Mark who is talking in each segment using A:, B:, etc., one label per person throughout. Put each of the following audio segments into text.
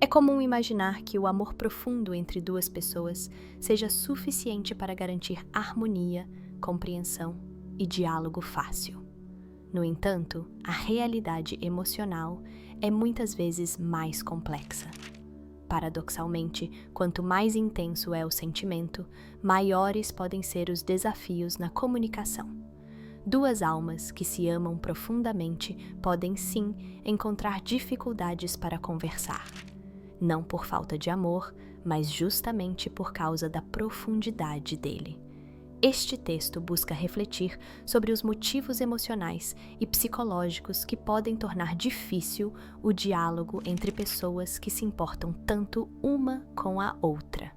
A: É comum imaginar que o amor profundo entre duas pessoas seja suficiente para garantir harmonia, compreensão e diálogo fácil. No entanto, a realidade emocional é muitas vezes mais complexa. Paradoxalmente, quanto mais intenso é o sentimento, maiores podem ser os desafios na comunicação. Duas almas que se amam profundamente podem sim encontrar dificuldades para conversar. Não por falta de amor, mas justamente por causa da profundidade dele. Este texto busca refletir sobre os motivos emocionais e psicológicos que podem tornar difícil o diálogo entre pessoas que se importam tanto uma com a outra.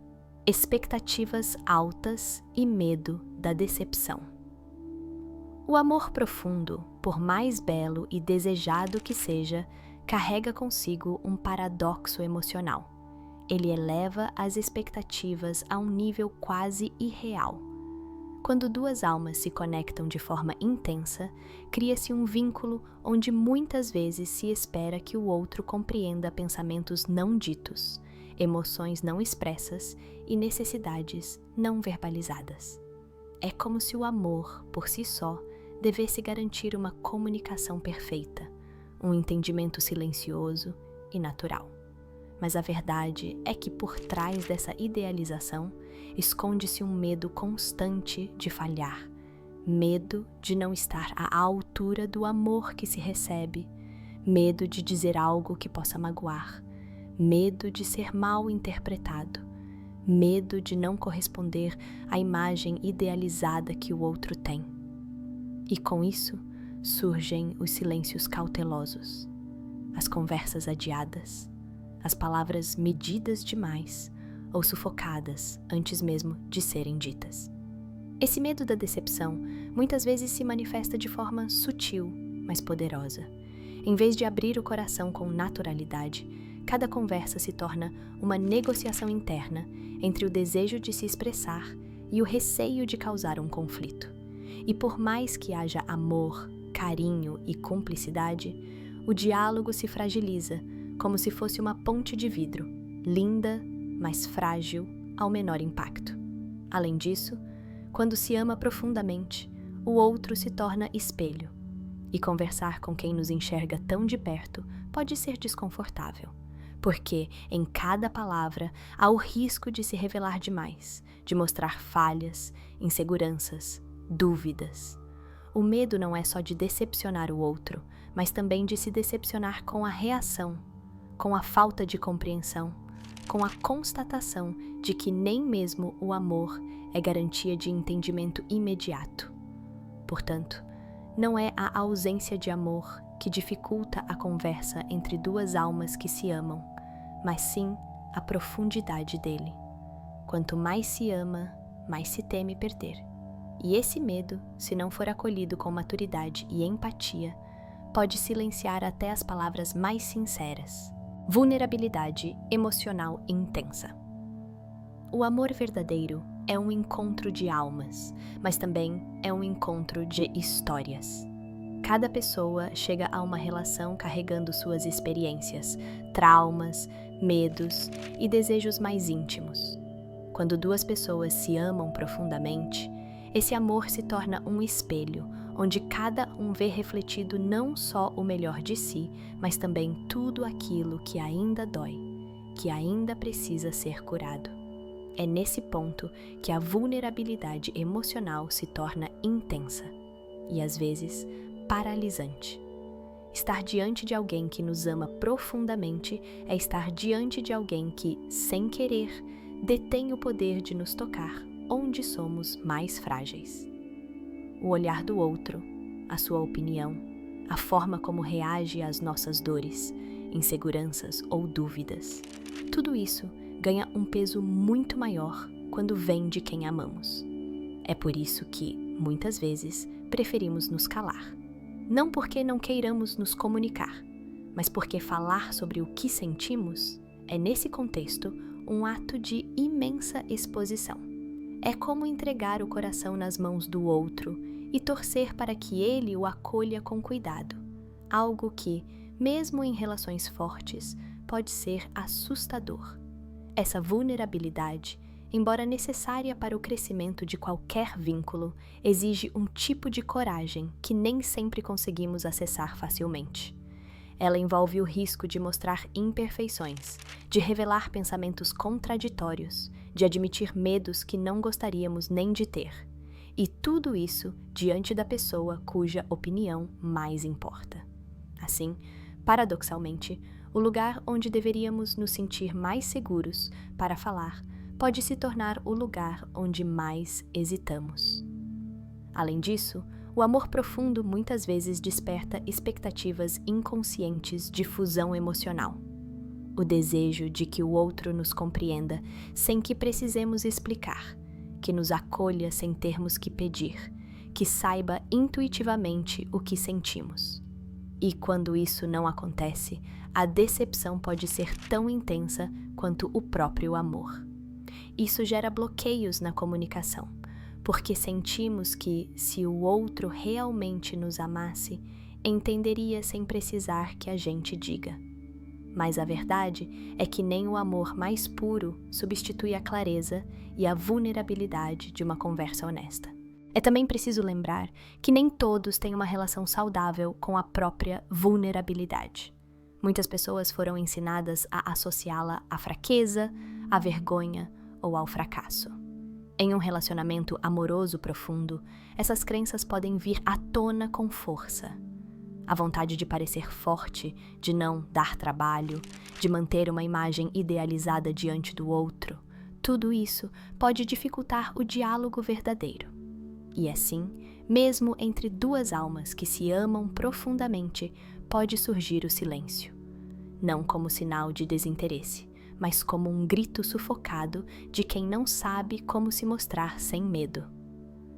A: Expectativas altas e medo da decepção. O amor profundo, por mais belo e desejado que seja, carrega consigo um paradoxo emocional. Ele eleva as expectativas a um nível quase irreal. Quando duas almas se conectam de forma intensa, cria-se um vínculo onde muitas vezes se espera que o outro compreenda pensamentos não ditos, emoções não expressas e necessidades não verbalizadas. É como se o amor, por si só, devesse garantir uma comunicação perfeita, um entendimento silencioso e natural. Mas a verdade é que por trás dessa idealização esconde-se um medo constante de falhar, medo de não estar à altura do amor que se recebe, medo de dizer algo que possa magoar, medo de ser mal interpretado, medo de não corresponder à imagem idealizada que o outro tem. E com isso surgem os silêncios cautelosos, as conversas adiadas, as palavras medidas demais ou sufocadas antes mesmo de serem ditas. Esse medo da decepção muitas vezes se manifesta de forma sutil, mas poderosa. Em vez de abrir o coração com naturalidade, cada conversa se torna uma negociação interna entre o desejo de se expressar e o receio de causar um conflito. E por mais que haja amor, carinho e cumplicidade, o diálogo se fragiliza como se fosse uma ponte de vidro, linda, mas frágil ao menor impacto. Além disso, quando se ama profundamente, o outro se torna espelho, e conversar com quem nos enxerga tão de perto pode ser desconfortável, porque em cada palavra há o risco de se revelar demais, de mostrar falhas, inseguranças, dúvidas. O medo não é só de decepcionar o outro, mas também de se decepcionar com a reação, com a falta de compreensão, com a constatação de que nem mesmo o amor é garantia de entendimento imediato. Portanto, não é a ausência de amor que dificulta a conversa entre duas almas que se amam, mas sim a profundidade dele. Quanto mais se ama, mais se teme perder. E esse medo, se não for acolhido com maturidade e empatia, pode silenciar até as palavras mais sinceras. Vulnerabilidade emocional intensa. O amor verdadeiro é um encontro de almas, mas também é um encontro de histórias. Cada pessoa chega a uma relação carregando suas experiências, traumas, medos e desejos mais íntimos. Quando duas pessoas se amam profundamente, esse amor se torna um espelho, onde cada um vê refletido não só o melhor de si, mas também tudo aquilo que ainda dói, que ainda precisa ser curado. É nesse ponto que a vulnerabilidade emocional se torna intensa e, às vezes, paralisante. Estar diante de alguém que nos ama profundamente é estar diante de alguém que, sem querer, detém o poder de nos tocar onde somos mais frágeis. O olhar do outro, a sua opinião, a forma como reage às nossas dores, inseguranças ou dúvidas, tudo isso ganha um peso muito maior quando vem de quem amamos. É por isso que, muitas vezes, preferimos nos calar. Não porque não queiramos nos comunicar, mas porque falar sobre o que sentimos é, nesse contexto, um ato de imensa exposição. É como entregar o coração nas mãos do outro e torcer para que ele o acolha com cuidado, algo que, mesmo em relações fortes, pode ser assustador. Essa vulnerabilidade, embora necessária para o crescimento de qualquer vínculo, exige um tipo de coragem que nem sempre conseguimos acessar facilmente. Ela envolve o risco de mostrar imperfeições, de revelar pensamentos contraditórios, de admitir medos que não gostaríamos nem de ter. E tudo isso diante da pessoa cuja opinião mais importa. Assim, paradoxalmente, o lugar onde deveríamos nos sentir mais seguros para falar pode se tornar o lugar onde mais hesitamos. Além disso, o amor profundo muitas vezes desperta expectativas inconscientes de fusão emocional. O desejo de que o outro nos compreenda sem que precisemos explicar, que nos acolha sem termos que pedir, que saiba intuitivamente o que sentimos. E quando isso não acontece, a decepção pode ser tão intensa quanto o próprio amor. Isso gera bloqueios na comunicação, porque sentimos que, se o outro realmente nos amasse, entenderia sem precisar que a gente diga. Mas a verdade é que nem o amor mais puro substitui a clareza e a vulnerabilidade de uma conversa honesta. É também preciso lembrar que nem todos têm uma relação saudável com a própria vulnerabilidade. Muitas pessoas foram ensinadas a associá-la à fraqueza, à vergonha ou ao fracasso. Em um relacionamento amoroso profundo, essas crenças podem vir à tona com força. A vontade de parecer forte, de não dar trabalho, de manter uma imagem idealizada diante do outro, tudo isso pode dificultar o diálogo verdadeiro. E assim, mesmo entre duas almas que se amam profundamente, pode surgir o silêncio. Não como sinal de desinteresse, mas como um grito sufocado de quem não sabe como se mostrar sem medo.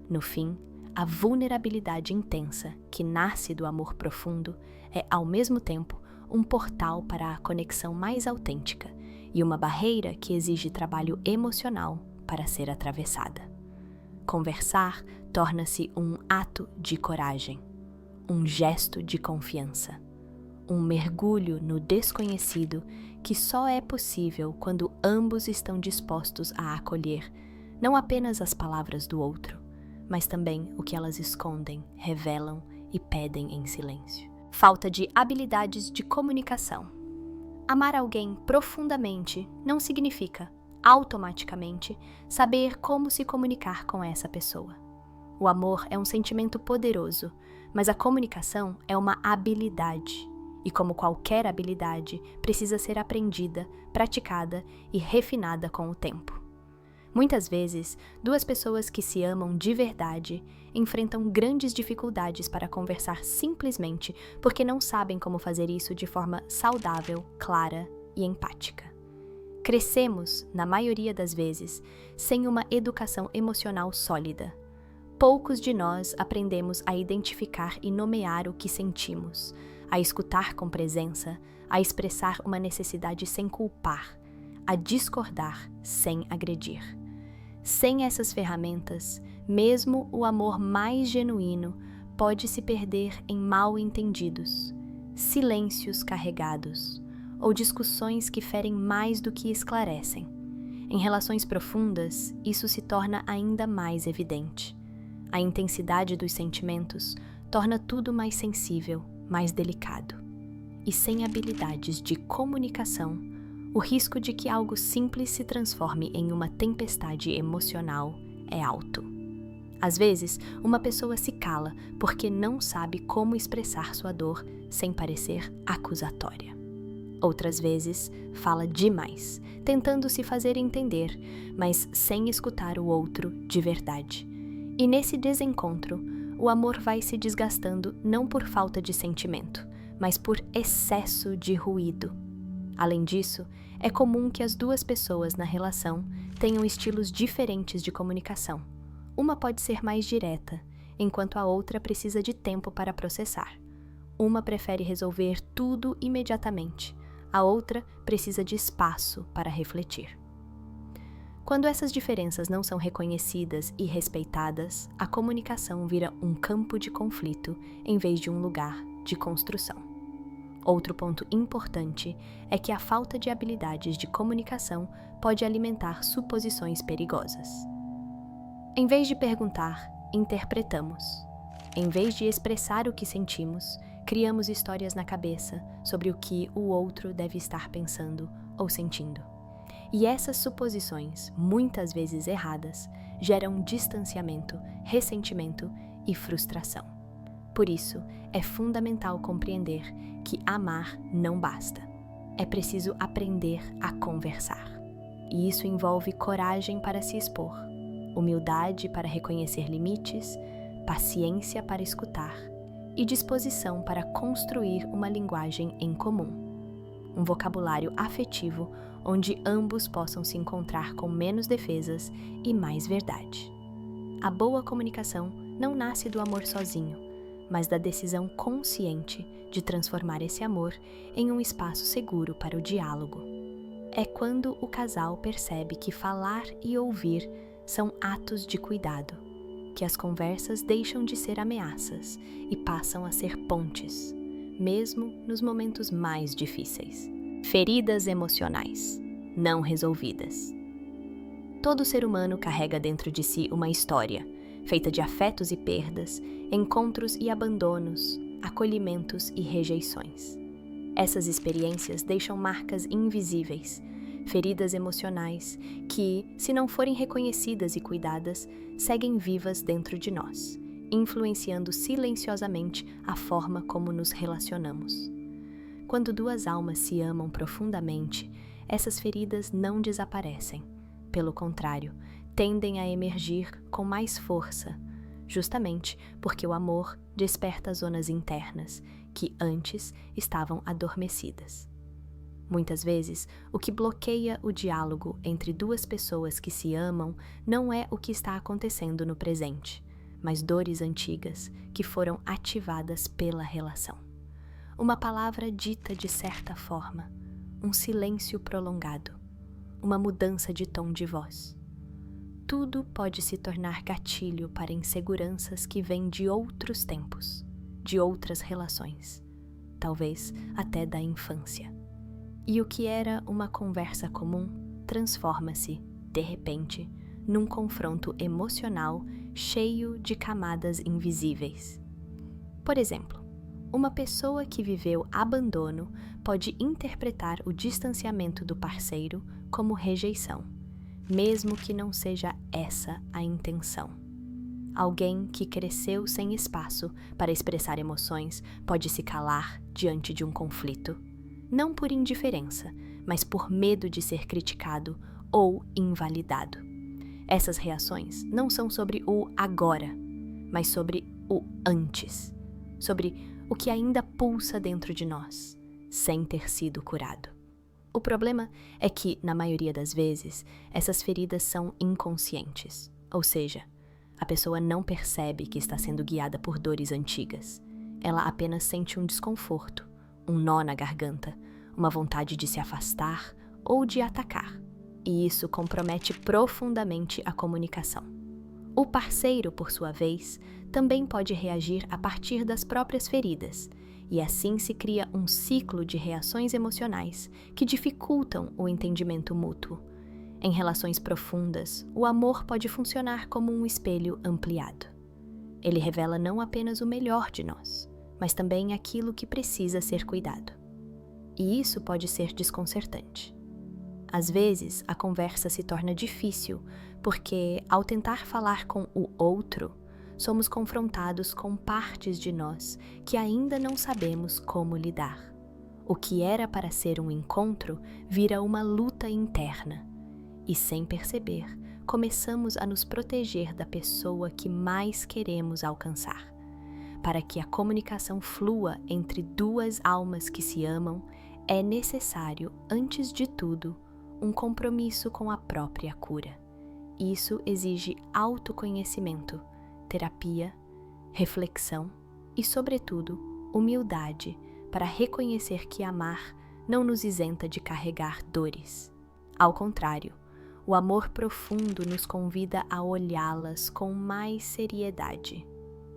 A: No fim, a vulnerabilidade intensa que nasce do amor profundo é, ao mesmo tempo, um portal para a conexão mais autêntica e uma barreira que exige trabalho emocional para ser atravessada. Conversar torna-se um ato de coragem, um gesto de confiança, um mergulho no desconhecido que só é possível quando ambos estão dispostos a acolher não apenas as palavras do outro, mas também o que elas escondem, revelam e pedem em silêncio. Falta de habilidades de comunicação. Amar alguém profundamente não significa, automaticamente, saber como se comunicar com essa pessoa. O amor é um sentimento poderoso, mas a comunicação é uma habilidade. E como qualquer habilidade, precisa ser aprendida, praticada e refinada com o tempo. Muitas vezes, duas pessoas que se amam de verdade enfrentam grandes dificuldades para conversar simplesmente porque não sabem como fazer isso de forma saudável, clara e empática. Crescemos, na maioria das vezes, sem uma educação emocional sólida. Poucos de nós aprendemos a identificar e nomear o que sentimos, a escutar com presença, a expressar uma necessidade sem culpar, a discordar sem agredir. Sem essas ferramentas, mesmo o amor mais genuíno pode se perder em mal-entendidos, silêncios carregados ou discussões que ferem mais do que esclarecem. Em relações profundas, isso se torna ainda mais evidente. A intensidade dos sentimentos torna tudo mais sensível, mais delicado. E sem habilidades de comunicação, o risco de que algo simples se transforme em uma tempestade emocional é alto. Às vezes, uma pessoa se cala porque não sabe como expressar sua dor sem parecer acusatória. Outras vezes, fala demais, tentando se fazer entender, mas sem escutar o outro de verdade. E nesse desencontro, o amor vai se desgastando não por falta de sentimento, mas por excesso de ruído. Além disso, é comum que as duas pessoas na relação tenham estilos diferentes de comunicação. Uma pode ser mais direta, enquanto a outra precisa de tempo para processar. Uma prefere resolver tudo imediatamente, a outra precisa de espaço para refletir. Quando essas diferenças não são reconhecidas e respeitadas, a comunicação vira um campo de conflito em vez de um lugar de construção. Outro ponto importante é que a falta de habilidades de comunicação pode alimentar suposições perigosas. Em vez de perguntar, interpretamos. Em vez de expressar o que sentimos, criamos histórias na cabeça sobre o que o outro deve estar pensando ou sentindo. E essas suposições, muitas vezes erradas, geram distanciamento, ressentimento e frustração. Por isso, é fundamental compreender que amar não basta. É preciso aprender a conversar. E isso envolve coragem para se expor, humildade para reconhecer limites, paciência para escutar e disposição para construir uma linguagem em comum. Um vocabulário afetivo onde ambos possam se encontrar com menos defesas e mais verdade. A boa comunicação não nasce do amor sozinho, mas da decisão consciente de transformar esse amor em um espaço seguro para o diálogo. É quando o casal percebe que falar e ouvir são atos de cuidado, que as conversas deixam de ser ameaças e passam a ser pontes, mesmo nos momentos mais difíceis. Feridas emocionais não resolvidas. Todo ser humano carrega dentro de si uma história, feita de afetos e perdas, encontros e abandonos, acolhimentos e rejeições. Essas experiências deixam marcas invisíveis, feridas emocionais que, se não forem reconhecidas e cuidadas, seguem vivas dentro de nós, influenciando silenciosamente a forma como nos relacionamos. Quando duas almas se amam profundamente, essas feridas não desaparecem. Pelo contrário, tendem a emergir com mais força, justamente porque o amor desperta zonas internas que antes estavam adormecidas. Muitas vezes, o que bloqueia o diálogo entre duas pessoas que se amam não é o que está acontecendo no presente, mas dores antigas que foram ativadas pela relação. Uma palavra dita de certa forma, um silêncio prolongado, uma mudança de tom de voz. Tudo pode se tornar gatilho para inseguranças que vêm de outros tempos, de outras relações, talvez até da infância. E o que era uma conversa comum transforma-se, de repente, num confronto emocional cheio de camadas invisíveis. Por exemplo, uma pessoa que viveu abandono pode interpretar o distanciamento do parceiro como rejeição, mesmo que não seja essa a intenção. Alguém que cresceu sem espaço para expressar emoções pode se calar diante de um conflito, não por indiferença, mas por medo de ser criticado ou invalidado. Essas reações não são sobre o agora, mas sobre o antes, sobre o que ainda pulsa dentro de nós, sem ter sido curado. O problema é que, na maioria das vezes, essas feridas são inconscientes, ou seja, a pessoa não percebe que está sendo guiada por dores antigas. Ela apenas sente um desconforto, um nó na garganta, uma vontade de se afastar ou de atacar, e isso compromete profundamente a comunicação. O parceiro, por sua vez, também pode reagir a partir das próprias feridas, e assim se cria um ciclo de reações emocionais que dificultam o entendimento mútuo. Em relações profundas, o amor pode funcionar como um espelho ampliado. Ele revela não apenas o melhor de nós, mas também aquilo que precisa ser cuidado. E isso pode ser desconcertante. Às vezes, a conversa se torna difícil porque, ao tentar falar com o outro, somos confrontados com partes de nós que ainda não sabemos como lidar. O que era para ser um encontro vira uma luta interna. E, sem perceber, começamos a nos proteger da pessoa que mais queremos alcançar. Para que a comunicação flua entre duas almas que se amam, é necessário, antes de tudo, um compromisso com a própria cura. Isso exige autoconhecimento, terapia, reflexão e, sobretudo, humildade para reconhecer que amar não nos isenta de carregar dores. Ao contrário, o amor profundo nos convida a olhá-las com mais seriedade,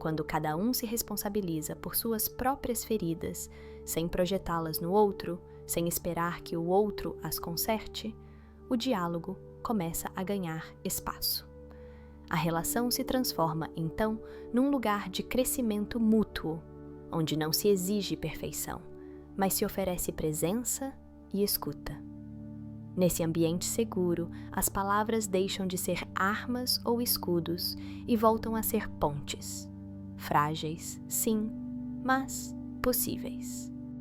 A: Quando cada um se responsabiliza por suas próprias feridas, sem projetá-las no outro, sem esperar que o outro as conserte, o diálogo começa a ganhar espaço. A relação se transforma, então, num lugar de crescimento mútuo, onde não se exige perfeição, mas se oferece presença e escuta. Nesse ambiente seguro, as palavras deixam de ser armas ou escudos e voltam a ser pontes. Frágeis, sim, mas possíveis.